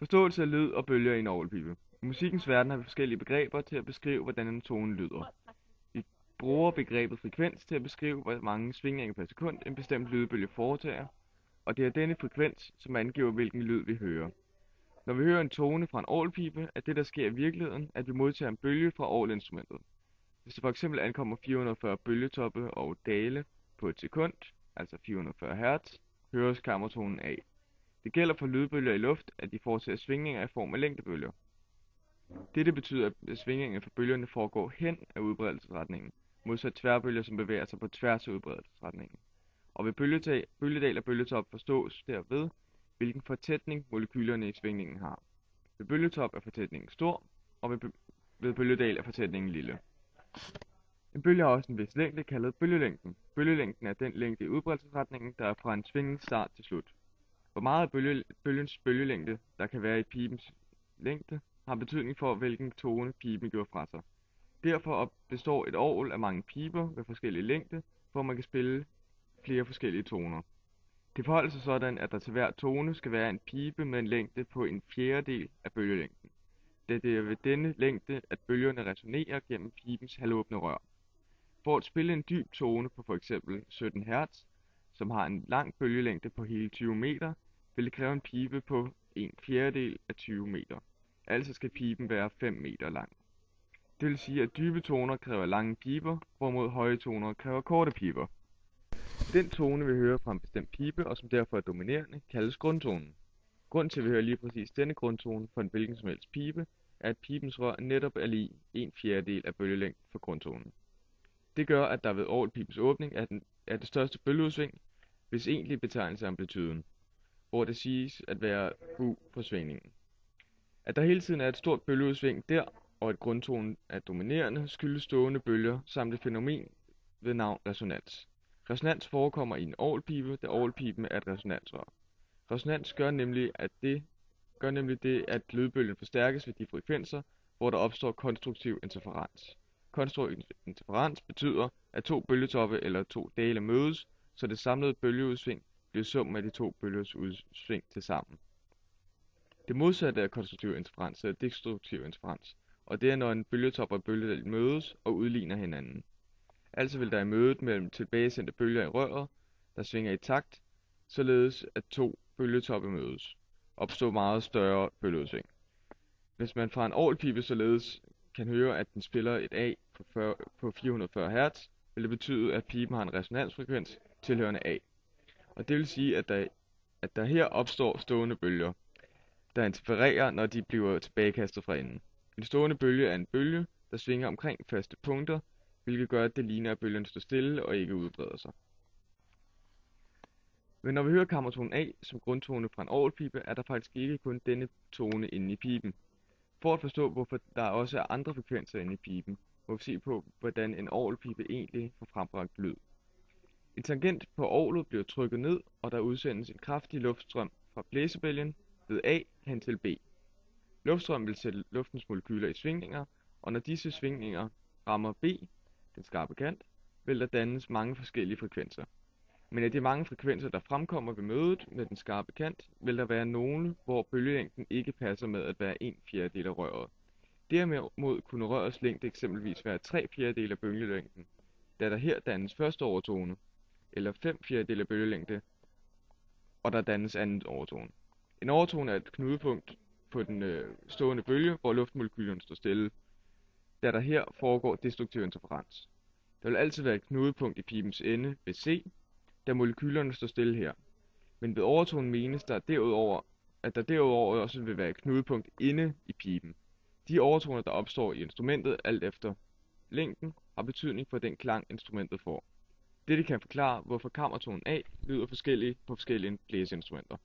Forståelse af lyd og bølger i en orgelpibe. I musikkens verden har vi forskellige begreber til at beskrive, hvordan en tone lyder. Vi bruger begrebet frekvens til at beskrive, hvor mange svingninger per sekund en bestemt lydbølge foretager, og det er denne frekvens, som angiver, hvilken lyd vi hører. Når vi hører en tone fra en orgelpibe, er det, der sker i virkeligheden, at vi modtager en bølge fra orgelinstrumentet. Hvis der for eksempel ankommer 440 bølgetoppe og dale på et sekund, altså 440 Hz, høres kammertonen af. Det gælder for lydbølger i luft, at de foretager svingninger i form af længdebølger. Dette betyder, at svingningen fra bølgerne foregår hen af udbredelsesretningen, modsat tværbølger, som bevæger sig på tværs af udbredelsesretningen. Og ved bølgedal og bølgetop forstås derved, hvilken fortætning molekylerne i svingningen har. Ved bølgetop er fortætningen stor, og ved bølgedal er fortætningen lille. En bølge har også en vis længde, kaldet bølgelængden. Bølgelængden er den længde i udbredelsesretningen, der er fra en svingings start til slut. Hvor meget af bølgens bølgelængde, der kan være i pibens længde, har betydning for, hvilken tone piben giver fra sig. Derfor består et orgel af mange piber med forskellige længde, hvor man kan spille flere forskellige toner. Det forholder sig sådan, at der til hver tone skal være en pibe med en længde på en fjerdedel af bølgelængden, da det er ved denne længde, at bølgerne resonerer gennem pibens halvåbne rør. For at spille en dyb tone på f.eks. 17 Hz, som har en lang bølgelængde på hele 20 meter, vil det kræve en pibe på en fjerdedel af 20 meter. Altså skal piben være 5 meter lang. Det vil sige, at dybe toner kræver lange piber, hvorimod høje toner kræver korte piber. Den tone, vi hører fra en bestemt pibe, og som derfor er dominerende, kaldes grundtonen. Grunden til, at vi hører lige præcis denne grundtone for en hvilken som helst pibe, er, at pibens rør netop er lige en fjerdedel af bølgelængden for grundtonen. Det gør, at der ved orgelpibens åbning er det største bølgeudsving, hvis egentlig betegnelse er amplituden, hvor det siges at være u for svingningen. At der hele tiden er et stort bølgeudsving der, og at grundtonen er dominerende, skyldes stående bølger samt et fænomen ved navn resonans. Resonans forekommer i en orgelpibe, da orgelpiben er et resonansrør. Resonans gør nemlig det, at lydbølgen forstærkes ved de frekvenser, hvor der opstår konstruktiv interferens. Konstruktiv interferens betyder, at to bølgetoppe eller to dale mødes, så det samlede bølgeudsving bliver summen af de to bølgers udsving til sammen. Det modsatte af konstruktiv interferens er destruktiv interferens, og det er, når en bølgetop og bølgedal mødes og udligner hinanden. Altså vil der i mødet mellem tilbagesendte bølger i røret, der svinger i takt, således at to bølgetoppe mødes, opstå meget større bølgeudsving. Hvis man fra en orgelpibe således kan høre, at den spiller et A på 440 Hz, vil det betyde, at piben har en resonansfrekvens tilhørende A. Og det vil sige, at der her opstår stående bølger, der interfererer, når de bliver tilbagekastet fra enden. En stående bølge er en bølge, der svinger omkring faste punkter, hvilket gør, at det ligner, at bølgen står stille og ikke udbreder sig. Men når vi hører kammertonen A som grundtone fra en orgelpibe, er der faktisk ikke kun denne tone inde i piben. For at forstå, hvorfor der også er andre frekvenser inde i piben, må vi se på, hvordan en orgelpibe egentlig får frembragt lyd. En tangent på orglet bliver trykket ned, og der udsendes en kraftig luftstrøm fra blæsebælgen ved A hen til B. Luftstrømmen vil sætte luftens molekyler i svingninger, og når disse svingninger rammer B, den skarpe kant, vil der dannes mange forskellige frekvenser. Men af de mange frekvenser, der fremkommer ved mødet med den skarpe kant, vil der være nogle, hvor bølgelængden ikke passer med at være en fjerdedel af røret. Derimod kunne rørets længde eksempelvis være 3/4 af bølgelængden, da der her dannes første overtone, eller 5/4 af bølgelængde, og der dannes andet overtone. En overtone er et knudepunkt på den stående bølge, hvor luftmolekylerne står stille, da der her foregår destruktiv interferens. Der vil altid være et knudepunkt i pibens ende ved C, da molekylerne står stille her. Men ved overtonen menes der at der derudover også vil være et knudepunkt inde i piben. De overtoner, der opstår i instrumentet alt efter længden, har betydning for den klang, instrumentet får. Dette kan forklare, hvorfor kammertonen A lyder forskellig på forskellige blæseinstrumenter.